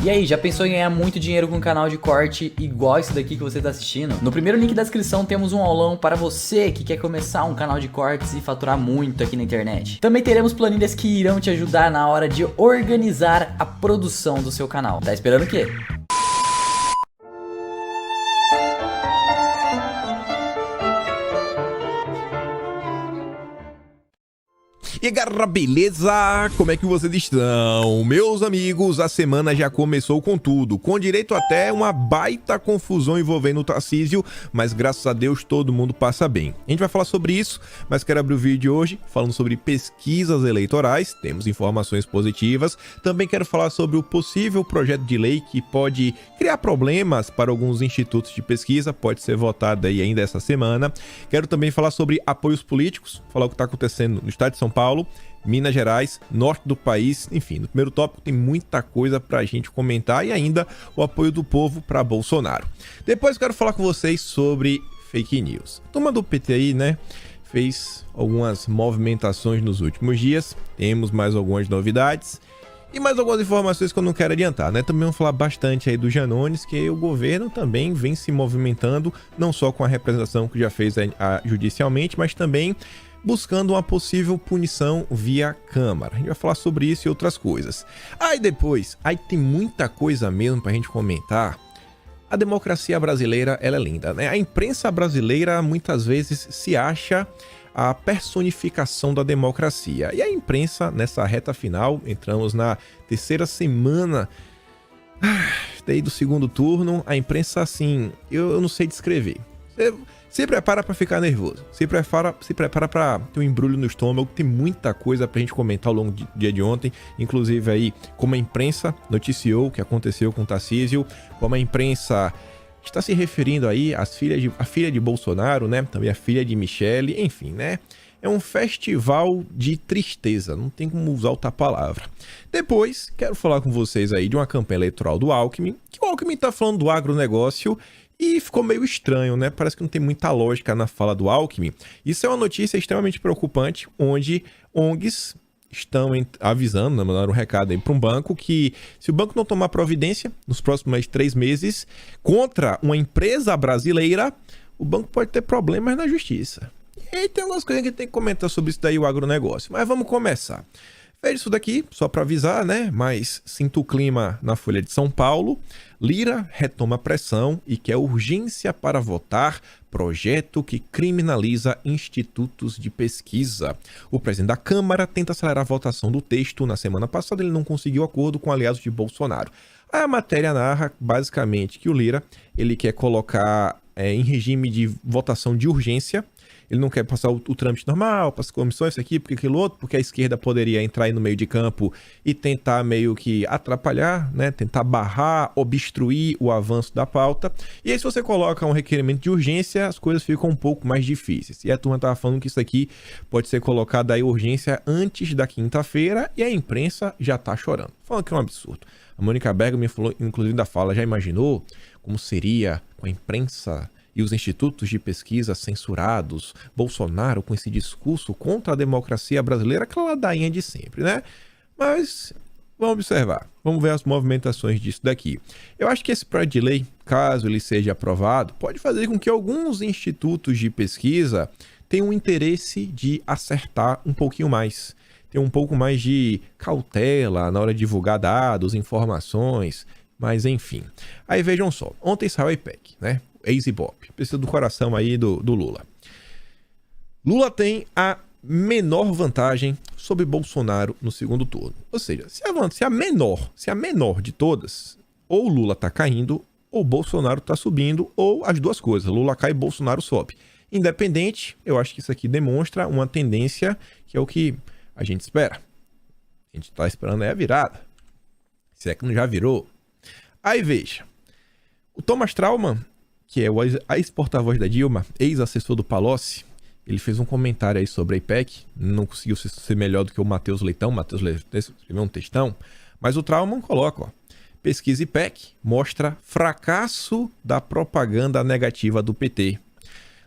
E aí, já pensou em ganhar muito dinheiro com um canal de corte igual esse daqui que você está assistindo? No primeiro link da descrição temos um aulão para você que quer começar um canal de cortes e faturar muito aqui na internet. Também teremos planilhas que irão te ajudar na hora de organizar a produção do seu canal. Tá esperando o quê? E galera, beleza? Como é que vocês estão? Meus amigos, a semana já começou com tudo, com direito até uma baita confusão envolvendo o Tarcísio, mas graças a Deus todo mundo passa bem. A gente vai falar sobre isso, mas quero abrir o vídeo de hoje falando sobre pesquisas eleitorais, temos informações positivas. Também quero falar sobre o possível projeto de lei que pode criar problemas para alguns institutos de pesquisa, pode ser votado aí ainda essa semana. Quero também falar sobre apoios políticos, falar o que está acontecendo no estado de São Paulo, Minas Gerais, norte do país, enfim, no primeiro tópico tem muita coisa pra gente comentar e ainda o apoio do povo para Bolsonaro. Depois quero falar com vocês sobre fake news. A turma do PT aí, né, fez algumas movimentações nos últimos dias, temos mais algumas novidades e mais algumas informações que eu não quero adiantar, né? Também vamos falar bastante aí do Janones, que o governo também vem se movimentando, não só com a representação que já fez judicialmente, mas também buscando uma possível punição via Câmara. A gente vai falar sobre isso e outras coisas. Aí depois, tem muita coisa mesmo pra gente comentar. A democracia brasileira, ela é linda, né? A imprensa brasileira muitas vezes se acha a personificação da democracia. E a imprensa, nessa reta final, entramos na terceira semana daí do segundo turno, a imprensa, assim, eu não sei descrever. Se prepara pra ficar nervoso, se prepara pra ter um embrulho no estômago, tem muita coisa pra gente comentar ao longo do dia de ontem, inclusive aí como a imprensa noticiou o que aconteceu com o Tarcísio, como a imprensa está se referindo aí a filha de Bolsonaro, né, também a filha de Michele, enfim, né, é um festival de tristeza, não tem como usar outra palavra. Depois, quero falar com vocês aí de uma campanha eleitoral do Alckmin, que o Alckmin tá falando do agronegócio, e ficou meio estranho, né? Parece que não tem muita lógica na fala do Alckmin. Isso é uma notícia extremamente preocupante, onde ONGs estão avisando, né, mandaram um recado aí para um banco que se o banco não tomar providência nos próximos 3 meses contra uma empresa brasileira, o banco pode ter problemas na justiça. E aí tem algumas coisas que a gente tem que comentar sobre isso daí, o agronegócio. Mas vamos começar. Veja isso daqui, só para avisar, né? Mas sinto o clima na Folha de São Paulo. Lira retoma pressão e quer urgência para votar projeto que criminaliza institutos de pesquisa. O presidente da Câmara tenta acelerar a votação do texto. Na semana passada ele não conseguiu acordo com aliados de Bolsonaro. A matéria narra basicamente que o Lira ele quer colocar em regime de votação de urgência. Ele não quer passar o trâmite normal, para as comissões, isso aqui, porque aquilo outro, porque a esquerda poderia entrar aí no meio de campo e tentar meio que atrapalhar, né? Tentar barrar, obstruir o avanço da pauta. E aí, se você coloca um requerimento de urgência, as coisas ficam um pouco mais difíceis. E a turma estava falando que isso aqui pode ser colocado aí urgência antes da quinta-feira e a imprensa já está chorando. Falando que é um absurdo. A Mônica Bergman me falou, inclusive, da fala, já imaginou como seria com a imprensa e os institutos de pesquisa censurados, Bolsonaro com esse discurso contra a democracia brasileira, aquela ladainha de sempre, né? Mas vamos observar, vamos ver as movimentações disso daqui. Eu acho que esse projeto de lei, caso ele seja aprovado, pode fazer com que alguns institutos de pesquisa tenham um interesse de acertar um pouquinho mais, ter um pouco mais de cautela na hora de divulgar dados, informações, mas enfim. Aí vejam só, ontem saiu o IPEC, né? Ex-Ibope, precisa do coração aí do Lula. Lula tem a menor vantagem sobre Bolsonaro no segundo turno. Ou seja, se a menor de todas, ou Lula tá caindo, ou Bolsonaro tá subindo, ou as duas coisas, Lula cai e Bolsonaro sobe. Independente, eu acho que isso aqui demonstra uma tendência que é o que a gente espera. A gente tá esperando é a virada. Se é que não já virou. Aí veja, o Thomas Trauman, que é o ex-porta-voz da Dilma, ex-assessor do Palocci, ele fez um comentário aí sobre a IPEC, não conseguiu ser melhor do que o Matheus Leitão, escreveu um textão, mas o Trauman coloca, ó, pesquisa IPEC mostra fracasso da propaganda negativa do PT.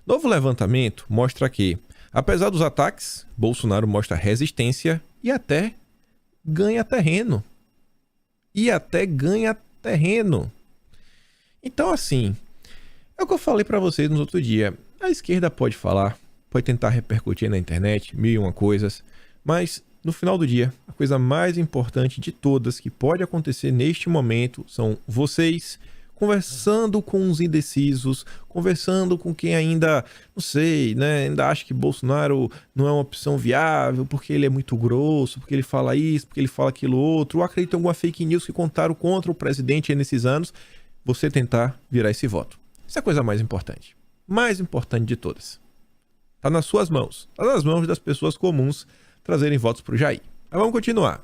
Novo levantamento mostra que, apesar dos ataques, Bolsonaro mostra resistência e até ganha terreno. e até ganha terreno. Então, assim, é o que eu falei pra vocês no outro dia. A esquerda pode falar, pode tentar repercutir na internet, mil e uma coisas, mas no final do dia, a coisa mais importante de todas que pode acontecer neste momento são vocês conversando com os indecisos, conversando com quem ainda, não sei, né, ainda acha que Bolsonaro não é uma opção viável, porque ele é muito grosso, porque ele fala isso, porque ele fala aquilo outro, ou acredita em alguma fake news que contaram contra o presidente nesses anos, você tentar virar esse voto. Isso é a coisa mais importante de todas. Tá nas suas mãos, tá nas mãos das pessoas comuns trazerem votos pro Jair. Mas vamos continuar.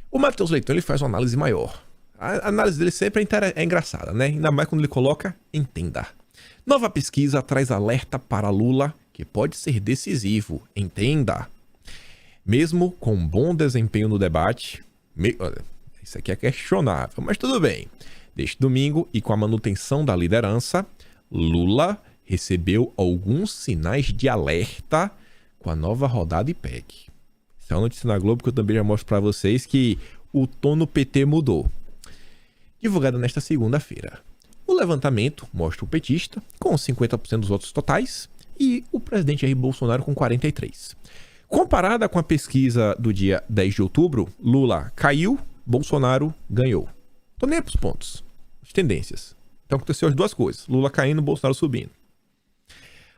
O Matheus Leitão, ele faz uma análise maior. A análise dele sempre é engraçada, né? Ainda mais quando ele coloca entenda. Nova pesquisa traz alerta para Lula que pode ser decisivo. Entenda. Mesmo com bom desempenho no debate... Olha, isso aqui é questionável, mas tudo bem. Deste domingo, e com a manutenção da liderança, Lula recebeu alguns sinais de alerta com a nova rodada IPEC. Isso é uma notícia na Globo que eu também já mostro para vocês que o tom no PT mudou. Divulgada nesta segunda-feira. O levantamento mostra o petista com 50% dos votos totais e o presidente Jair Bolsonaro com 43%. Comparada com a pesquisa do dia 10 de outubro, Lula caiu, Bolsonaro ganhou. Tô nem para os pontos, as tendências. Então aconteceu as duas coisas, Lula caindo, Bolsonaro subindo.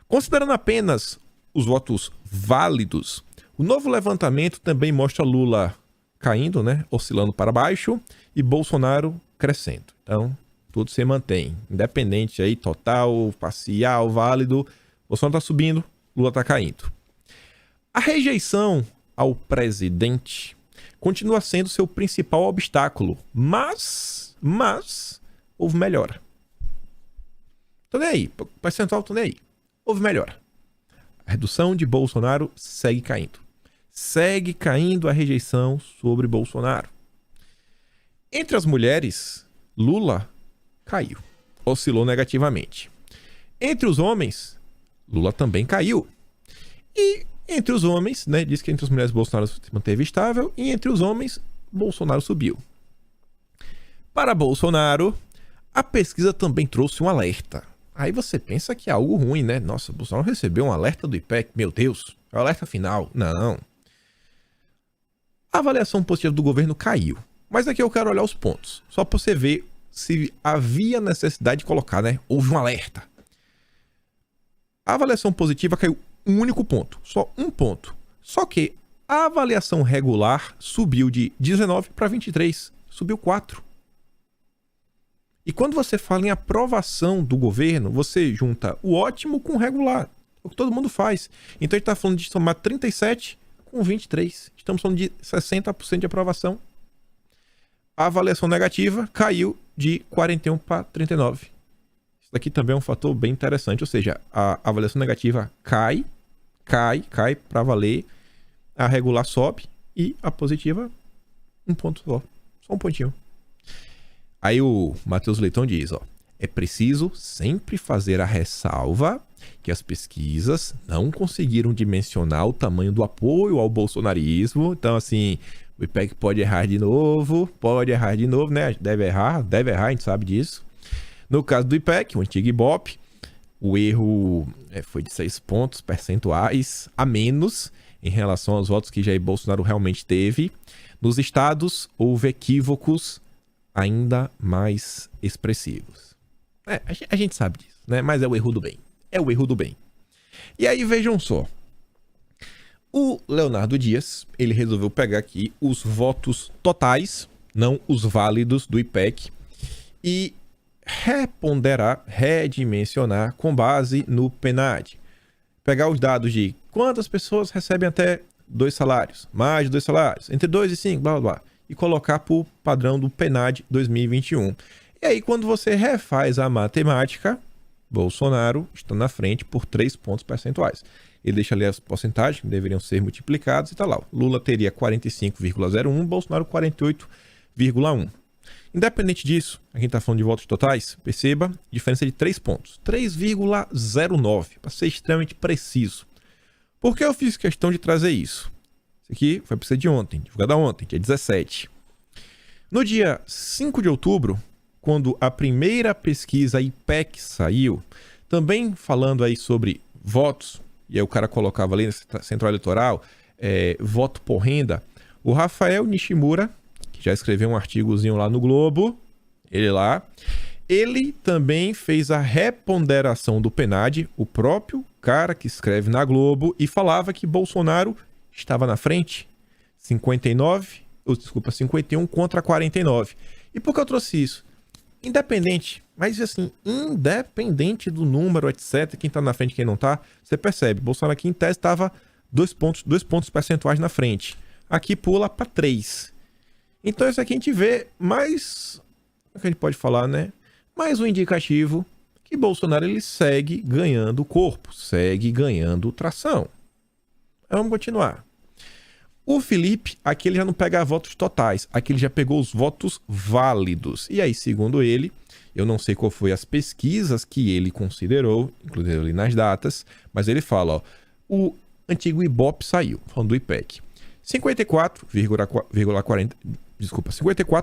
Considerando apenas os votos válidos, o novo levantamento também mostra Lula caindo, né, oscilando para baixo, e Bolsonaro crescendo. Então, tudo se mantém. Independente aí, total, parcial, válido. Bolsonaro está subindo, Lula está caindo. A rejeição ao presidente continua sendo seu principal obstáculo, mas houve melhora. Tô nem aí, percentual tô nem aí. Houve melhora. A redução de Bolsonaro segue caindo. Segue caindo a rejeição sobre Bolsonaro. Entre as mulheres, Lula caiu, oscilou negativamente. Entre os homens, Lula também caiu. E entre os homens, né, diz que entre as mulheres Bolsonaro se manteve estável, e entre os homens, Bolsonaro subiu. Para Bolsonaro, a pesquisa também trouxe um alerta. Aí você pensa que é algo ruim, né? Nossa, Bolsonaro recebeu um alerta do IPEC, meu Deus, é o alerta final. Não. A avaliação positiva do governo caiu. Mas aqui eu quero olhar os pontos, só para você ver se havia necessidade de colocar, né? Houve um alerta. A avaliação positiva caiu um único ponto, só um ponto. Só que a avaliação regular subiu de 19 para 23, subiu 4. E quando você fala em aprovação do governo, você junta o ótimo com o regular, o que todo mundo faz. Então a gente está falando de somar 37 com 23. Estamos falando de 60% de aprovação. A avaliação negativa caiu de 41 para 39. Isso daqui também é um fator bem interessante, ou seja, a avaliação negativa cai para valer, a regular sobe e a positiva um ponto só um pontinho. Aí o Matheus Leitão diz, ó, é preciso sempre fazer a ressalva que as pesquisas não conseguiram dimensionar o tamanho do apoio ao bolsonarismo. Então, assim, o IPEC pode errar de novo, né? Deve errar, a gente sabe disso. No caso do IPEC, o antigo Ibope, o erro foi de 6 pontos percentuais a menos em relação aos votos que Jair Bolsonaro realmente teve. Nos estados, houve equívocos ainda mais expressivos. A gente sabe disso, né? Mas é o erro do bem. É o erro do bem. E aí, vejam só. O Leonardo Dias, ele resolveu pegar aqui os votos totais, não os válidos do IPEC, e reponderar, redimensionar com base no PNAD. Pegar os dados de quantas pessoas recebem até 2 salários, mais de 2 salários, entre 2 e 5, blá, blá, blá, e colocar para o padrão do PNAD 2021. E aí, quando você refaz a matemática, Bolsonaro está na frente por 3 pontos percentuais. Ele deixa ali as porcentagens que deveriam ser multiplicadas e tá lá. Lula teria 45,01, Bolsonaro 48,1. Independente disso, a gente está falando de votos totais, perceba, diferença de 3 pontos. 3,09, para ser extremamente preciso. Por que eu fiz questão de trazer isso? Isso aqui foi a pesquisa de ontem, divulgada ontem, dia 17. No dia 5 de outubro, quando a primeira pesquisa IPEC saiu, também falando aí sobre votos, e aí o cara colocava ali na central eleitoral, voto por renda, o Rafael Nishimura, que já escreveu um artigozinho lá no Globo, ele também fez a reponderação do PNAD, o próprio cara que escreve na Globo, e falava que Bolsonaro estava na frente, 51 contra 49. E por que eu trouxe isso? Independente do número, etc., quem tá na frente e quem não tá, você percebe, Bolsonaro aqui em tese estava 2 pontos percentuais na frente. Aqui pula para 3. Então isso aqui a gente vê mais, o que a gente pode falar, né? Mais um indicativo que Bolsonaro ele segue ganhando corpo, segue ganhando tração. Vamos continuar. O Felipe, aqui ele já não pega votos totais, aqui ele já pegou os votos válidos. E aí, segundo ele, eu não sei qual foi as pesquisas que ele considerou, inclusive ali nas datas, mas ele fala, ó, o antigo Ibope saiu, falando do IPEC. 54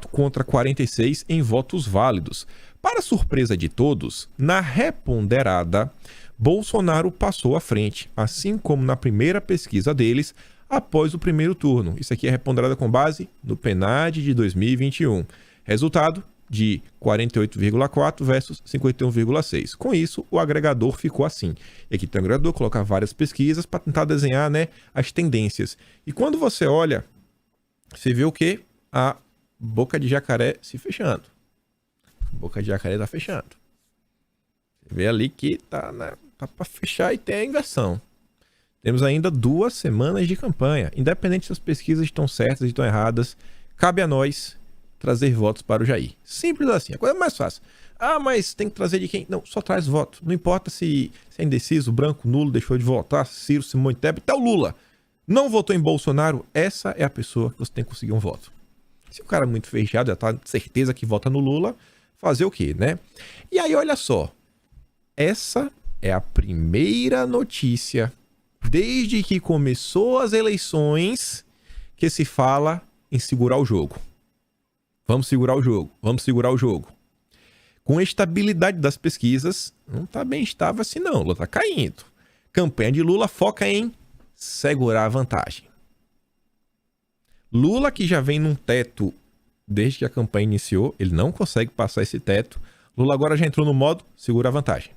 contra 46 em votos válidos. Para surpresa de todos, na reponderada, Bolsonaro passou à frente, assim como na primeira pesquisa deles, após o primeiro turno. Isso aqui é reponderada com base no PNAD de 2021. Resultado de 48,4 versus 51,6. Com isso, o agregador ficou assim. E aqui tem o agregador, colocar várias pesquisas para tentar desenhar, né, as tendências. E quando você olha, você vê o quê? A boca de jacaré se fechando. A boca de jacaré está fechando. Você vê ali que tá para fechar e tem a inversão. Temos ainda 2 semanas de campanha. Independente se as pesquisas estão certas ou estão erradas, cabe a nós trazer votos para o Jair. Simples assim, a coisa mais fácil. Ah, mas tem que trazer de quem? Não, só traz voto. Não importa se é indeciso, branco, nulo, deixou de votar, Ciro, Simone Tebet, até o Lula. Não votou em Bolsonaro, essa é a pessoa que você tem que conseguir um voto. Se o cara é muito fechado, já tá de certeza que vota no Lula, fazer o quê, né? E aí, olha só. Essa é a primeira notícia desde que começou as eleições que se fala em segurar o jogo. Vamos segurar o jogo, vamos segurar o jogo. Com a estabilidade das pesquisas, não está bem estável assim não, Lula está caindo. Campanha de Lula foca em segurar a vantagem. Lula, que já vem num teto desde que a campanha iniciou, ele não consegue passar esse teto. Lula agora já entrou no modo segura a vantagem.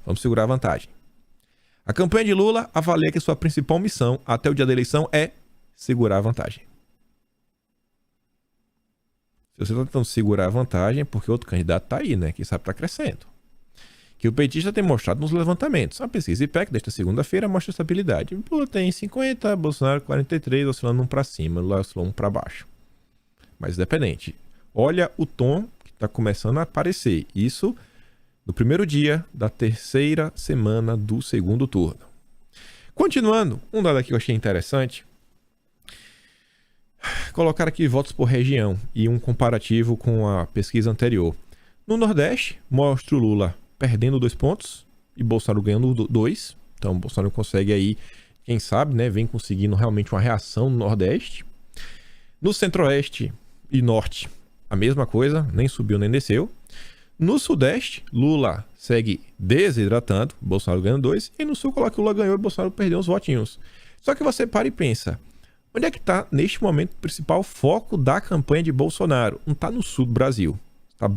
Vamos segurar a vantagem. A campanha de Lula avalia que sua principal missão até o dia da eleição é segurar a vantagem. Se você está tentando segurar a vantagem, é porque outro candidato está aí, né? Quem sabe está crescendo. Que o petista tem mostrado nos levantamentos. A pesquisa IPEC desta segunda-feira mostra estabilidade. Lula tem 50, Bolsonaro 43, oscilando um para cima, Lula oscilando um para baixo. Mas independente. Olha o tom que está começando a aparecer. Isso no primeiro dia da terceira semana do segundo turno. Continuando, um dado aqui que eu achei interessante. Colocar aqui votos por região e um comparativo com a pesquisa anterior. No Nordeste, mostra o Lula perdendo 2 pontos e Bolsonaro ganhando 2. Então, o Bolsonaro consegue aí, quem sabe, né, vem conseguindo realmente uma reação no Nordeste. No Centro-Oeste e Norte, a mesma coisa, nem subiu nem desceu. No Sudeste, Lula segue desidratando, Bolsonaro ganhando 2. E no Sul, coloca que o Lula ganhou e Bolsonaro perdeu uns votinhos. Só que você para e pensa, onde é que está, neste momento, o principal foco da campanha de Bolsonaro? Não está no sul do Brasil. Tá,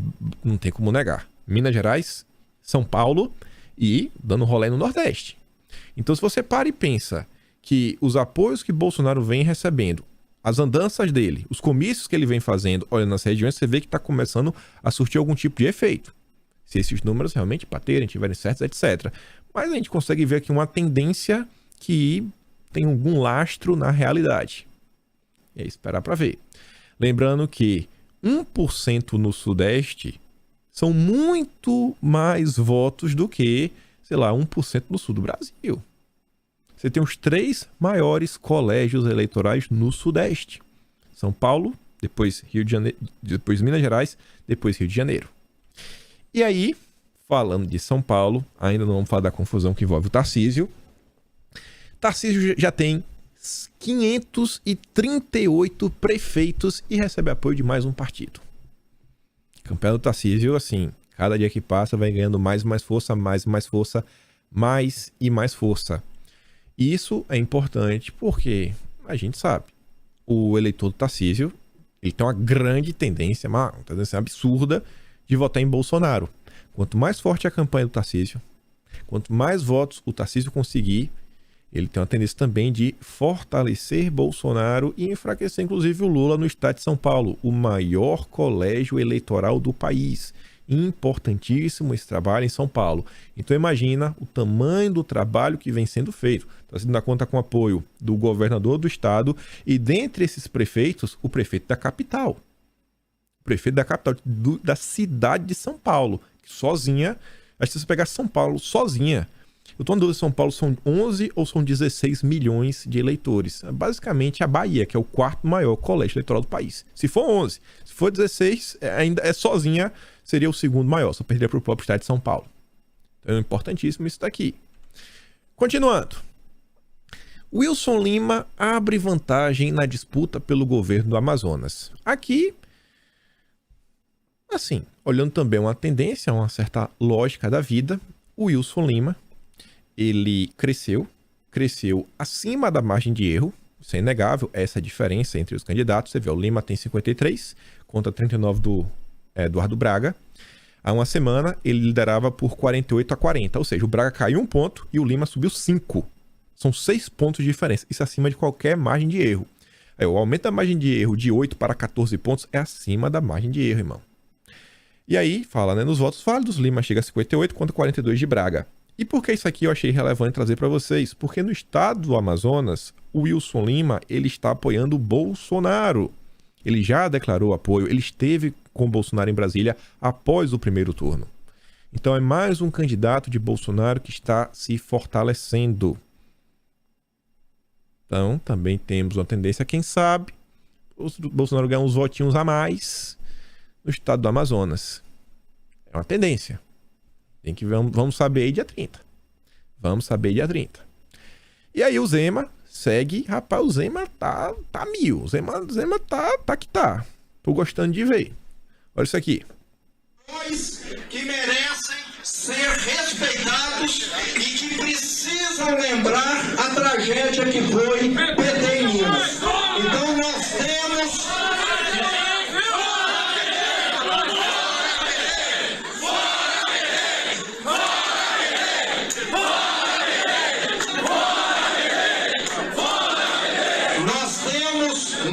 não tem como negar. Minas Gerais, São Paulo e dando rolê no Nordeste. Então, se você para e pensa que os apoios que Bolsonaro vem recebendo, as andanças dele, os comícios que ele vem fazendo, olha nas regiões, você vê que está começando a surtir algum tipo de efeito. Se esses números realmente baterem, tiverem certos, etc. Mas a gente consegue ver aqui uma tendência que tem algum lastro na realidade. E aí, esperar para ver. Lembrando que 1% no Sudeste são muito mais votos do que, sei lá, 1% no Sul do Brasil. Você tem os 3 maiores colégios eleitorais no Sudeste. São Paulo, depois Rio de Janeiro, depois Minas Gerais, depois Rio de Janeiro. E aí, falando de São Paulo, ainda não vamos falar da confusão que envolve o Tarcísio. Tarcísio já tem 538 prefeitos e recebe apoio de mais um partido. A campanha do Tarcísio, assim, cada dia que passa vai ganhando mais e mais força, mais e mais força, mais e mais força. Isso é importante porque a gente sabe, o eleitor do Tarcísio, ele tem uma grande tendência, uma tendência absurda de votar em Bolsonaro. Quanto mais forte a campanha do Tarcísio, quanto mais votos o Tarcísio conseguir, ele tem uma tendência também de fortalecer Bolsonaro e enfraquecer, inclusive, o Lula no estado de São Paulo, o maior colégio eleitoral do país. Importantíssimo esse trabalho em São Paulo. Então imagina o tamanho do trabalho que vem sendo feito. Está sendo na conta com apoio do governador do estado e dentre esses prefeitos, o prefeito da capital. O prefeito da capital, da cidade de São Paulo, que sozinha, acho que se você pegar São Paulo sozinha, eu estou em dúvida se São Paulo são 11 ou são 16 milhões de eleitores. Basicamente a Bahia, que é o quarto maior colégio eleitoral do país. Se for 11, se for 16, ainda é sozinha, seria o segundo maior, só perderia para o próprio estado de São Paulo. Então é importantíssimo isso daqui. Continuando. Wilson Lima abre vantagem na disputa pelo governo do Amazonas. Aqui, assim, olhando também uma tendência, uma certa lógica da vida, o Wilson Lima, ele cresceu acima da margem de erro, isso é inegável, essa é a diferença entre os candidatos. Você vê, o Lima tem 53 contra 39 do Eduardo Braga. Há uma semana ele liderava por 48-40, ou seja, o Braga caiu 1 ponto e o Lima subiu 5. São 6 pontos de diferença, isso acima de qualquer margem de erro. O aumento da margem de erro de 8 para 14 pontos é acima da margem de erro, irmão. E aí, fala, né, nos votos válidos, Lima chega a 58 contra 42 de Braga. E por que isso aqui eu achei relevante trazer para vocês? Porque no estado do Amazonas, o Wilson Lima, ele está apoiando o Bolsonaro. Ele já declarou apoio, ele esteve com o Bolsonaro em Brasília após o primeiro turno. Então é mais um candidato de Bolsonaro que está se fortalecendo. Então também temos uma tendência, quem sabe, o Bolsonaro ganhar uns votinhos a mais no estado do Amazonas. É uma tendência. Tem que vamos saber aí dia 30. Vamos saber dia 30. E aí o Zema segue. Rapaz, o Zema tá mil. O Zema tá que tá. Tô gostando de ver. Olha isso aqui. Que merecem ser respeitados e que precisam lembrar a tragédia que foi PT em Minas. Então nós temos...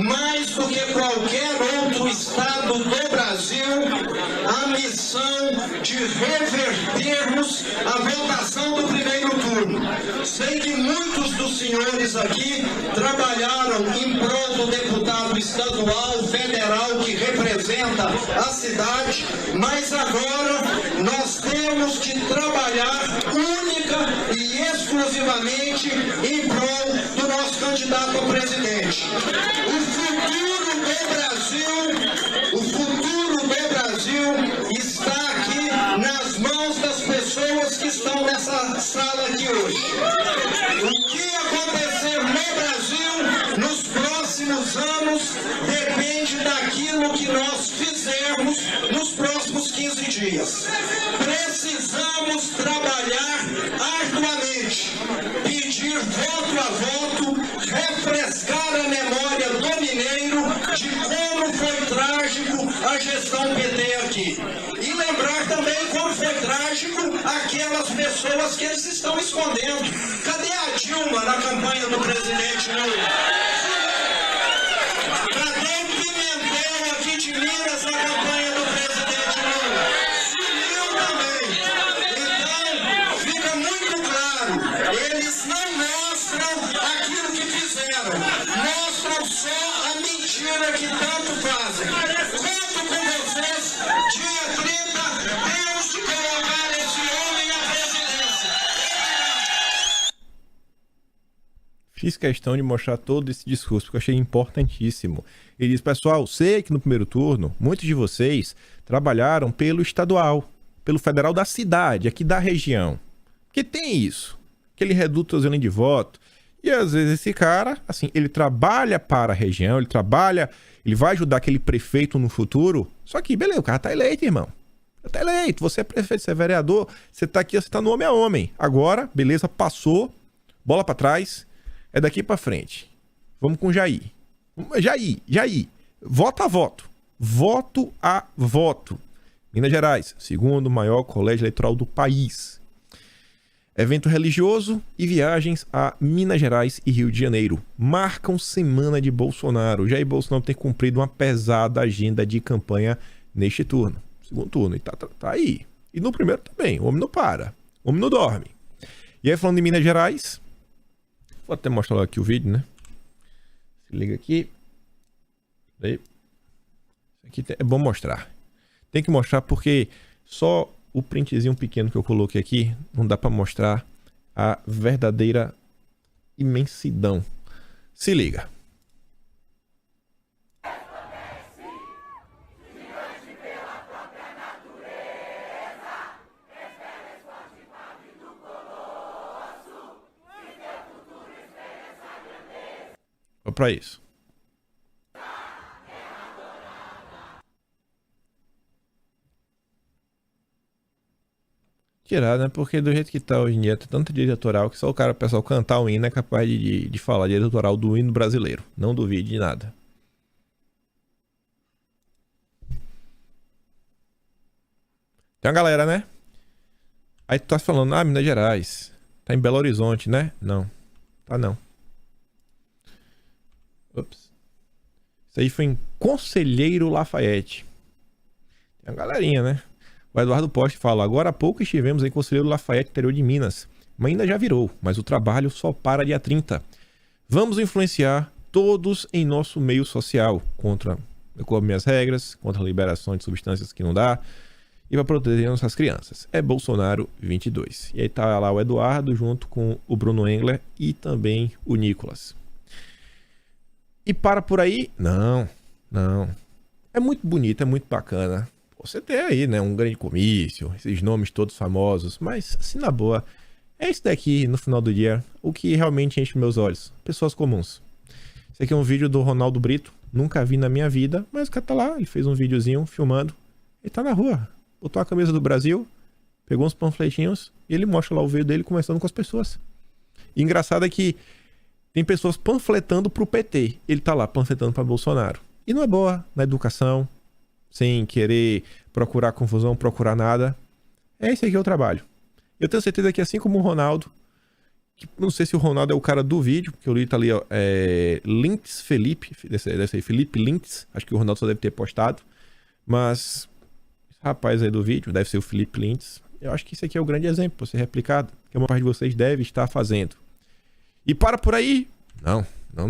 mais do que qualquer outro estado do Brasil, a missão de revertermos a votação do primeiro turno. Sei que muitos dos senhores aqui trabalharam em prol do deputado estadual, federal, que representa a cidade, mas agora nós temos que trabalhar única e exclusivamente em prol do nosso candidato a presidente. O futuro do Brasil está aqui nas mãos das pessoas que estão nessa sala aqui hoje. O que acontecer no Brasil nos próximos anos depende daquilo que nós fizermos nos próximos 15 dias. Precisamos trabalhar arduamente, pedir voto a voto, refrescar a memória do mineiro de como foi trágico a gestão PT aqui. E lembrar também como foi trágico aquelas pessoas que eles estão escondendo. Cadê a Dilma na campanha do presidente Lula? Cadê o Pimentel aqui de Minas na campanha do presidente Lula? Sumiu também. Então, fica muito claro, eles não mostram aquilo que fizeram, mostram só a mentira que tanto fazem. Conto com vocês, dia 30, Deus de colocar esse homem à presidência. Fiz questão de mostrar todo esse discurso, porque eu achei importantíssimo. Ele diz, pessoal, sei que no primeiro turno, muitos de vocês trabalharam pelo estadual, pelo federal da cidade, aqui da região. Porque tem isso, aquele redutozinho de voto, E às vezes esse cara, assim, ele trabalha para a região, ele vai ajudar aquele prefeito no futuro. Só que, beleza, o cara tá eleito, irmão. Tá eleito, você é prefeito, você é vereador, você tá aqui, você tá no homem a homem. Agora, beleza, passou, bola pra trás, é daqui pra frente. Vamos com Jair. Jair. Voto a voto. Voto a voto. Minas Gerais, segundo maior colégio eleitoral do país. Evento religioso e viagens a Minas Gerais e Rio de Janeiro marcam semana de Bolsonaro. Jair Bolsonaro tem cumprido uma pesada agenda de campanha neste turno. Segundo turno, e tá aí. E no primeiro também, o homem não para, o homem não dorme. E aí, falando de Minas Gerais, vou até mostrar aqui o vídeo, né? Se liga aqui. Aí. Isso aqui é bom mostrar. Tem que mostrar porque só o printzinho pequeno que eu coloquei aqui não dá pra mostrar a verdadeira imensidão. Se liga. Olha pra isso. Tirar, né? Porque do jeito que tá hoje em dia, tem tanta direito autoral que só o pessoal cantar o hino é capaz de falar direito autoral do hino brasileiro. Não duvide de nada. Tem uma galera, né? Aí tu tá falando, Minas Gerais. Tá em Belo Horizonte, né? Não. Tá não. Ups. Isso aí foi em Conselheiro Lafayette. Tem uma galerinha, né? O Eduardo Poste fala, agora há pouco estivemos em Conselheiro Lafayette, interior de Minas. Mas ainda já virou, mas o trabalho só para dia 30. Vamos influenciar todos em nosso meio social, contra minhas regras, contra a liberação de substâncias que não dá, e para proteger nossas crianças. É Bolsonaro 22. E aí tá lá o Eduardo junto com o Bruno Engler e também o Nicolas. E para por aí? Não. É muito bonito, é muito bacana. Você tem aí, né, um grande comício, esses nomes todos famosos, mas, assim, na boa, é isso daqui, no final do dia, o que realmente enche meus olhos. Pessoas comuns. Esse aqui é um vídeo do Ronaldo Brito, nunca vi na minha vida, mas o cara tá lá, ele fez um videozinho filmando, ele tá na rua, botou a camisa do Brasil, pegou uns panfletinhos e ele mostra lá o vídeo dele conversando com as pessoas. E engraçado é que tem pessoas panfletando pro PT, ele tá lá panfletando pra Bolsonaro. E não é boa na educação, sem querer procurar confusão, procurar nada. Esse aqui é o trabalho. Eu tenho certeza que assim como o Ronaldo, que não sei se o Ronaldo é o cara do vídeo, que eu li tá ali, ó, Lintz Felipe, deve ser Felipe Lintz, acho que o Ronaldo só deve ter postado, mas esse rapaz aí do vídeo, deve ser o Felipe Lintz, eu acho que esse aqui é o grande exemplo para ser replicado, que uma parte de vocês deve estar fazendo. E para por aí? Não. A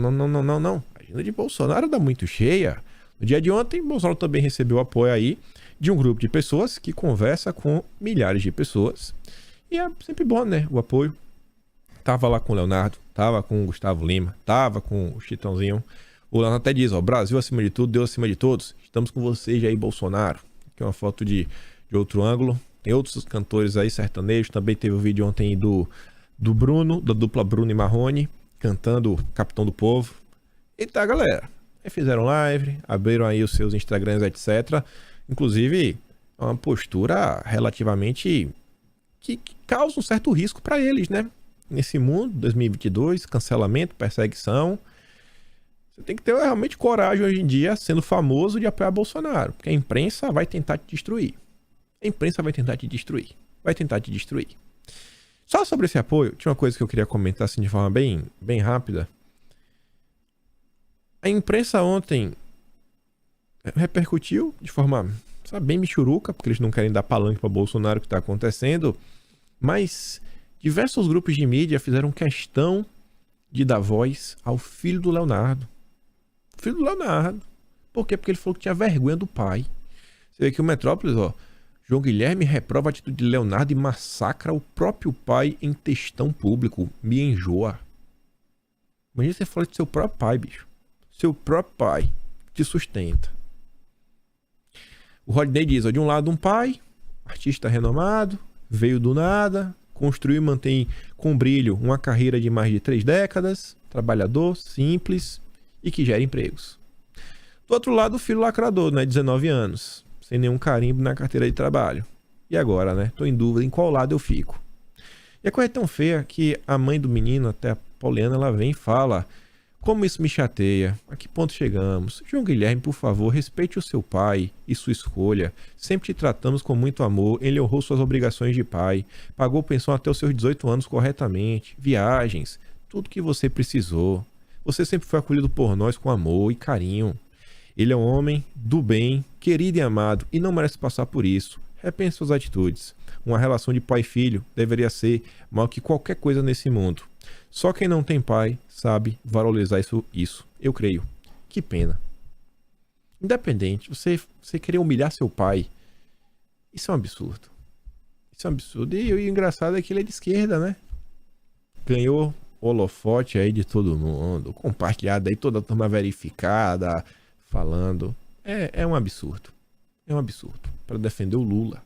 agenda de Bolsonaro dá muito cheia. No dia de ontem, Bolsonaro também recebeu apoio aí de um grupo de pessoas que conversa com milhares de pessoas. E é sempre bom, né? O apoio. Tava lá com o Leonardo, tava com o Gustavo Lima, tava com o Chitãozinho. O Leonardo até diz, ó, Brasil acima de tudo, Deus acima de todos. Estamos com vocês aí, Bolsonaro. Aqui é uma foto de outro ângulo. Tem outros cantores aí, sertanejos. Também teve o vídeo ontem do Bruno, da dupla Bruno e Marrone, cantando Capitão do Povo. E tá, galera. Aí fizeram live, abriram aí os seus Instagrams, etc. Inclusive, é uma postura relativamente que causa um certo risco para eles, né? Nesse mundo, 2022, cancelamento, perseguição. Você tem que ter realmente coragem hoje em dia, sendo famoso, de apoiar Bolsonaro. Porque a imprensa vai tentar te destruir. Vai tentar te destruir. Só sobre esse apoio, tinha uma coisa que eu queria comentar assim, de forma bem rápida. A imprensa ontem repercutiu de forma, sabe, bem michuruca, porque eles não querem dar palanque para Bolsonaro o que está acontecendo, mas diversos grupos de mídia fizeram questão de dar voz ao filho do Leonardo. Por quê? Porque ele falou que tinha vergonha do pai. Você vê aqui o Metrópolis, ó. João Guilherme reprova a atitude de Leonardo e massacra o próprio pai em textão público. Me enjoa. Imagina você falar de seu próprio pai, bicho. Seu próprio pai te sustenta. O Rodney diz, ó, de um lado um pai, artista renomado, veio do nada, construiu e mantém com brilho uma carreira de mais de 3 décadas, trabalhador, simples e que gera empregos. Do outro lado, o filho lacrador, né, 19 anos, sem nenhum carimbo na carteira de trabalho. E agora, né, tô em dúvida em qual lado eu fico. E a coisa é tão feia que a mãe do menino, até a Poliana, ela vem e fala: como isso me chateia, a que ponto chegamos? João Guilherme, por favor, respeite o seu pai e sua escolha. Sempre te tratamos com muito amor, ele honrou suas obrigações de pai, pagou pensão até os seus 18 anos corretamente, viagens, tudo que você precisou. Você sempre foi acolhido por nós com amor e carinho. Ele é um homem do bem, querido e amado, e não merece passar por isso. Repense suas atitudes. Uma relação de pai e filho deveria ser maior que qualquer coisa nesse mundo. Só quem não tem pai sabe valorizar isso. Eu creio. Que pena. Independente, você querer humilhar seu pai, isso é um absurdo. Isso é um absurdo. E o engraçado é que ele é de esquerda, né? Ganhou holofote aí de todo mundo, compartilhado aí, toda a turma verificada, falando. É um absurdo. É um absurdo. Para defender o Lula.